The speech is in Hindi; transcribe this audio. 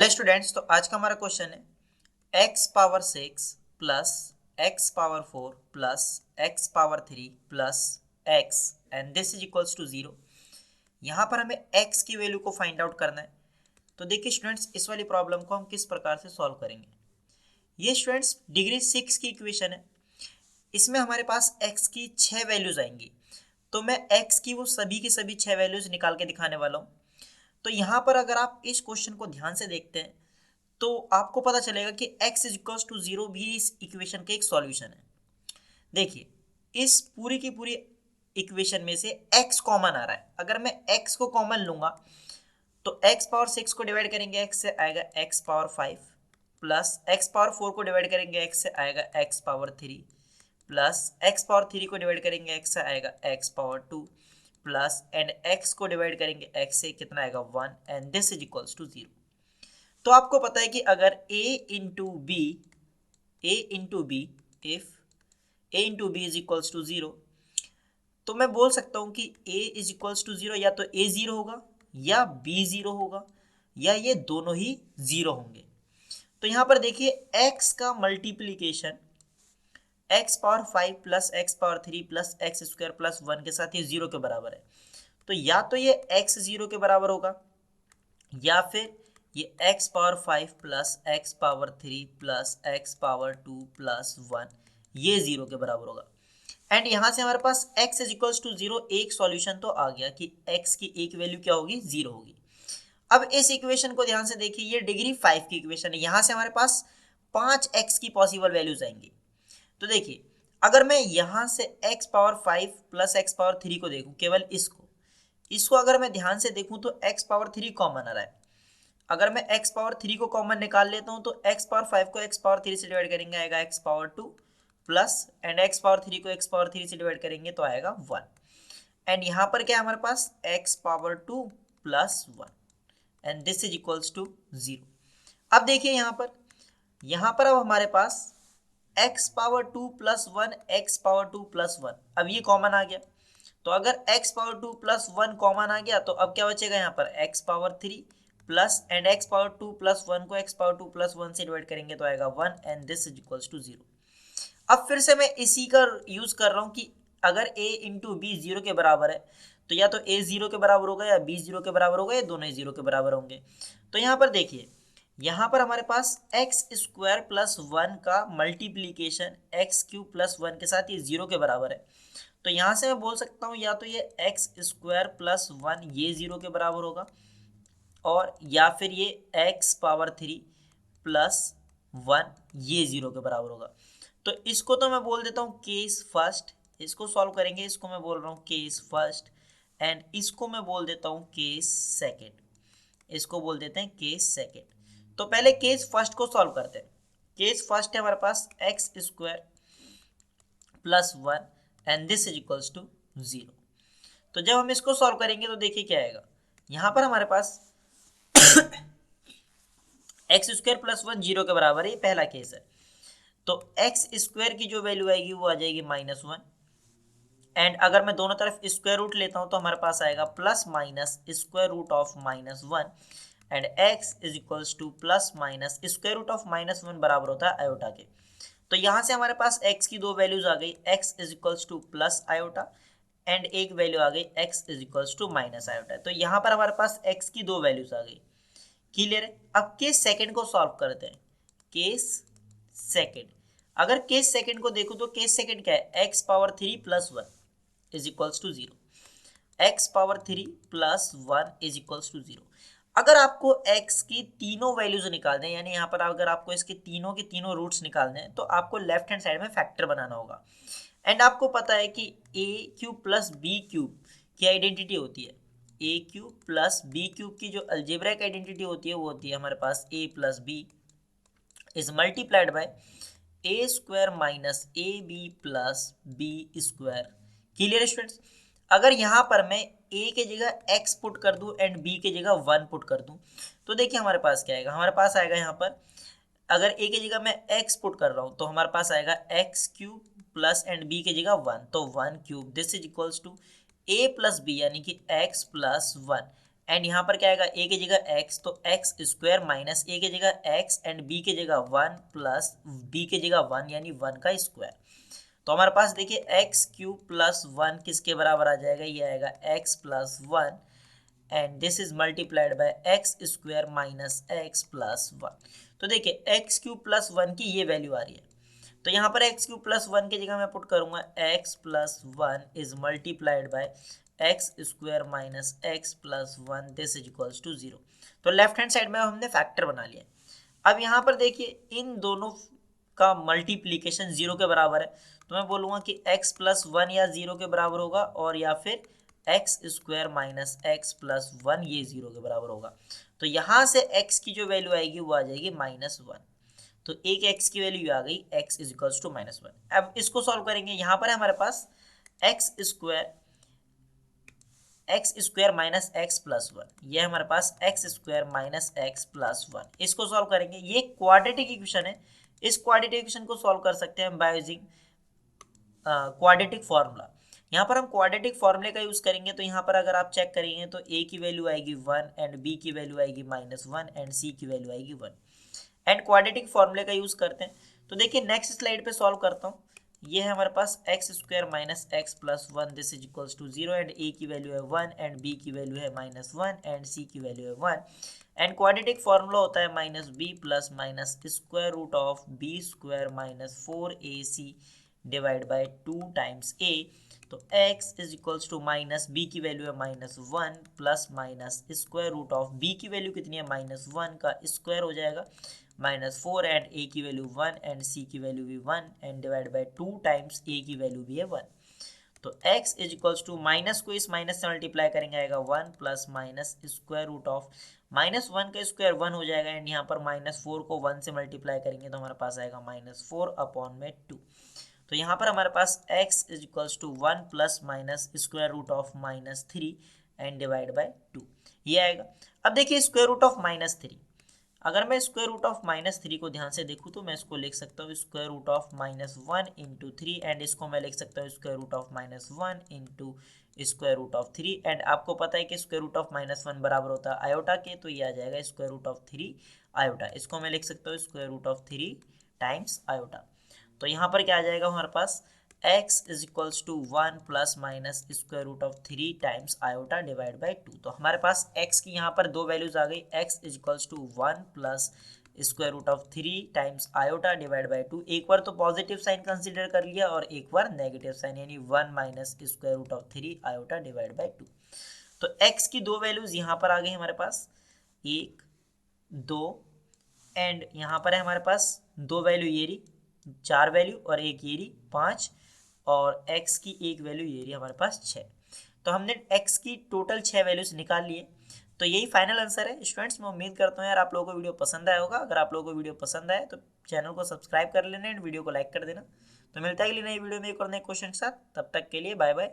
हेलो स्टूडेंट्स, तो आज का हमारा क्वेश्चन है x power 6 plus x power 4 plus x power 3 plus x and this is equals to 0। यहाँ पर हमें एक्स की वैल्यू को फाइंड आउट करना है। तो देखिए स्टूडेंट्स, इस वाली प्रॉब्लम को हम किस प्रकार से सॉल्व करेंगे। ये स्टूडेंट्स डिग्री 6 की इक्वेशन है। इसमें हमारे पास एक्स की 6 वैल्यूज आएंगी। तो मैं एक्स की वो सभी की सभी 6 वैल्यूज निकाल के दिखाने वाला हूँ। तो यहाँ पर अगर आप इस क्वेश्चन को ध्यान से देखते हैं तो आपको पता चलेगा कि x इज इक्वल्स टू 0 भी इस इक्वेशन का एक सॉल्यूशन है। देखिए, इस पूरी की पूरी इक्वेशन में से x कॉमन आ रहा है। अगर मैं x को कॉमन लूंगा तो x पावर 6 को डिवाइड करेंगे x से आएगा x power 5 plus x power 4 को डिवाइड करेंगे x से आएगा x power 3 plus x power 3 को डिवाइड करेंगे x से आएगा x power 2 plus and x को डिवाइड करेंगे x से कितना आएगा 1 and this is equals to 0। तो आपको पता है कि अगर a into b if a into b is equals to 0, तो मैं बोल सकता हूं कि a इज इक्वल्स टू 0 या तो a 0 होगा या b 0 होगा या ये दोनों ही 0 होंगे। तो यहां पर देखिए x का multiplication x power 5 plus x power 3 plus x square plus 1 के साथ ये 0 के बराबर है। तो या तो ये x 0 के बराबर होगा या फिर ये x power 5 plus x power 3 plus x power 2 plus 1 ये 0 के बराबर होगा। एंड यहां से हमारे पास x इज इक्वल्स टू 0 एक सॉल्यूशन तो आ गया कि x की एक वैल्यू क्या होगी, 0 होगी। अब इस इक्वेशन को ध्यान से देखिए, ये डिग्री 5 की इक्वेशन है। यहां से हमारे पास 5x की पॉसिबल वैल्यूज आएंगी। तो देखिए, अगर मैं यहां से x power 5 plus x power 3 को देखूं, केवल इसको इसको अगर मैं ध्यान से देखूं तो x पावर 3 कॉमन आ रहा है। अगर मैं x पावर 3 को कॉमन निकाल लेता हूं तो x पावर 5 को x पावर 3 से डिवाइड करेंगे आएगा x power 2 plus and x power 3 को x पावर 3 से डिवाइड करेंगे तो आएगा 1 एंड यहाँ पर क्या है हमारे पास x power 2 plus 1 and this is equals to 0। अब देखिए यहाँ पर अब हमारे पास x power 2 plus 1 x power 2 plus 1 अब ये कॉमन आ गया। तो अगर x पावर 2 प्लस 1 कॉमन आ गया तो अब क्या बचेगा यहाँ पर x power 3 plus and x power 2 plus 1 को x पावर 2 प्लस 1 से डिवाइड करेंगे तो आएगा 1 and this is equals to 0। अब फिर से मैं इसी का यूज कर रहा हूँ कि अगर a इंटू बी 0 के बराबर है तो या तो a 0 के बराबर होगा या b 0 के बराबर होगा या दोनों ही 0 के बराबर होंगे। तो यहाँ पर देखिए, यहाँ पर हमारे पास एक्स स्क्वायर प्लस 1 का मल्टीप्लीकेशन एक्स क्यूब प्लस 1 के साथ ये 0 के बराबर है। तो यहाँ से मैं बोल सकता हूँ या तो ये एक्स स्क्वायर प्लस 1 ये 0 के बराबर होगा और या फिर ये एक्स पावर 3 प्लस 1 ये 0 के बराबर होगा। तो इसको तो मैं बोल देता हूँ केस फर्स्ट, इसको सॉल्व करेंगे, इसको मैं बोल रहा हूँ केस फर्स्ट एंड इसको मैं बोल देता हूँ केस सेकेंड, इसको बोल देते हैं केस सेकेंड। तो पहले केस फर्स्ट को सॉल्व करते हैं। केस फर्स्ट है हमारे पास x square plus 1 and this is equals to 0। तो जब हम इसको सॉल्व करेंगे तो देखिए क्या आएगा। यहाँ पर हमारे पास एक्स स्क्वायर प्लस 1 0 के बराबर है, ये पहला केस है। तो एक्स स्क्वायर की जो वैल्यू आएगी वो आ जाएगी -1 एंड अगर मैं दोनों तरफ स्क्वायर रूट लेता हूं तो हमारे पास आएगा plus minus square root of -1 and x is equals to plus minus square root of -1 बराबर होता है आयोटा के। तो यहाँ से हमारे पास x की दो वैल्यूज आ गई, x is equals to plus iota and एक वैल्यू आ गई x is equals to minus iota. तो यहाँ पर हमारे पास x की दो वैल्यूज आ गई। क्लियर है। अब केस सेकंड को सॉल्व करते हैं। केस सेकंड, अगर केस सेकंड को देखो तो केस सेकंड क्या है, x power 3 plus 1 is equals to 0, x power 3 plus 1 is equals to 0। अगर आपको x की तीनों वैल्यूज निकालने हैं, यानी यहाँ पर अगर आपको इसके तीनों के तीनों रूट्स निकालने हैं तो आपको लेफ्ट हैंड साइड में फैक्टर बनाना होगा। एंड आपको पता है कि a cube plus b cube की आइडेंटिटी होती है, a cube plus b cube की जो अलजेब्रिक आइडेंटिटी होती है वो होती है हमारे पास a plus b is multiplied by a square minus a b plus b square. Clear students. अगर यहाँ पर मैं a के जगह x पुट कर दूं एंड b के जगह 1 पुट कर दूं तो देखिए हमारे पास क्या आएगा। हमारे पास आएगा यहाँ पर अगर a की जगह मैं x पुट कर रहा हूँ तो हमारे पास आएगा x cube plus and b की जगह 1 तो 1 cube this is equals to a plus b यानी कि x प्लस 1 एंड यहाँ पर क्या आएगा, a की जगह x, तो एक्स स्क्वायर माइनस a की जगह x एंड b की जगह 1 प्लस b की जगह 1 यानी 1 का स्क्वायर। तो हमारे पास देखिए एक्स क्यूब प्लस 1 किसके बराबर आ जाएगा, ये आएगा x plus 1 and this is multiplied by x square minus x plus 1। तो देखिए एक्स क्यूब प्लस 1 की ये वैल्यू आ रही है, तो यहाँ पर एक्स क्यूब प्लस 1 की जगह मैं पुट करूंगा x plus 1 is multiplied by x square minus x plus 1, this is equals to 0। तो लेफ्ट हैंड साइड में हमने फैक्टर बना लिया। अब यहाँ पर देखिए इन दोनों का मल्टीप्लीकेशन 0 के बराबर है, तो मैं बोलूँगा कि x प्लस 1 या 0 के बराबर होगा, और या फिर x square minus x plus 1 ये 0 के बराबर होगा। तो यहाँ से x की जो वैल्यू आएगी वो आ जाएगी -1। तो एक x की वैल्यू आ गई, x इज इक्वल्स टू -1। अब इसको सॉल्व करेंगे, यहाँ पर है हमारे पास x square minus x plus 1, ये हमारे पास x square minus x plus 1। इसको सॉल्व करेंगे, ये क्वाड्रेटिक इक्वेशन है, इस क्वाड्रेटिक इक्वेशन को सॉल्व कर सकते हैं बाय यूजिंग क्वाड्रेटिक फॉर्मूला। यहाँ पर हम क्वाड्रेटिक फॉर्मूले का यूज करेंगे, तो यहाँ पर अगर आप चेक करेंगे तो a की वैल्यू आएगी 1 एंड b की वैल्यू आएगी -1 एंड c की वैल्यू आएगी 1 एंड क्वाड्रेटिक फॉर्मूले का यूज करते हैं। तो देखिए नेक्स्ट स्लाइड पे सॉल्व करता हूँ, ये है हमारे पास x square minus x plus 1, this is equals to 0 and a की वैल्यू है 1 एंड b की वैल्यू है -1 एंड c की वैल्यू है 1 एंड क्वाड्रेटिक फॉर्मूला होता है -b plus minus square root of b square minus 4ac divide by 2 times a। तो x is equals to minus b की वैल्यू है -1 plus minus square root of b की वैल्यू कितनी है -1 का स्क्वायर हो जाएगा -4 एंड a की वैल्यू 1 एंड c की वैल्यू भी 1 and divide by 2 times a की वैल्यू भी है 1। तो x is equals to minus को इस माइनस से मल्टीप्लाई करेंगे आएगा 1 plus minus square root of -1 का स्क्वायर 1 हो जाएगा एंड यहाँ पर -4 को 1 से मल्टीप्लाई करेंगे तो हमारे पास आएगा -4 अपॉन में 2। तो यहाँ पर हमारे पास x is equals to 1 plus minus square root of -3 and divide by 2 ये आएगा। अब देखिए स्क्वायर रूट ऑफ -3, अगर मैं स्क्वायर रूट ऑफ -3 को ध्यान से देखूँ तो मैं इसको लिख सकता हूँ square root of -1 into 3 and इसको मैं लिख सकता हूँ square root of -1 into square root of 3 and आपको पता है कि स्क्वायर रूट ऑफ -1 बराबर होता है आयोटा के, तो ये आ जाएगा स्क्वायर रूट ऑफ 3 आयोटा। इसको मैं लिख सकता हूँ square root of 3 times iota. तो यहाँ पर क्या आ जाएगा हमारे पास x is equals to 1 plus minus square root of 3 times iota divide by 2। तो हमारे पास x की यहाँ पर दो वैल्यूज आ गई, x is equals to 1 plus square root of 3 times iota divide by 2। एक बार तो पॉजिटिव साइन कंसीडर कर लिया और एक बार नेगेटिव साइन, यानी 1 minus square root of 3 iota divide by 2। तो x की दो वैल्यूज यहाँ पर आ गई हमारे पास, 1 2 एंड यहाँ पर है हमारे पास दो वैल्यू ये रही 4 वैल्यू और एक ये रही 5 और x की एक वैल्यू ये रही हमारे पास 6। तो हमने x की टोटल 6 वैल्यूज निकाल लिए। तो यही फाइनल आंसर है स्टूडेंट्स। मैं उम्मीद करता हूँ यार आप लोगों को वीडियो पसंद आया होगा। अगर आप लोगों को वीडियो पसंद आए तो चैनल को सब्सक्राइब कर लेना एंड वीडियो को लाइक कर देना। तो मिलता है अगली नई वीडियो में एक और नए क्वेश्चन के साथ, तब तक के लिए बाय बाय।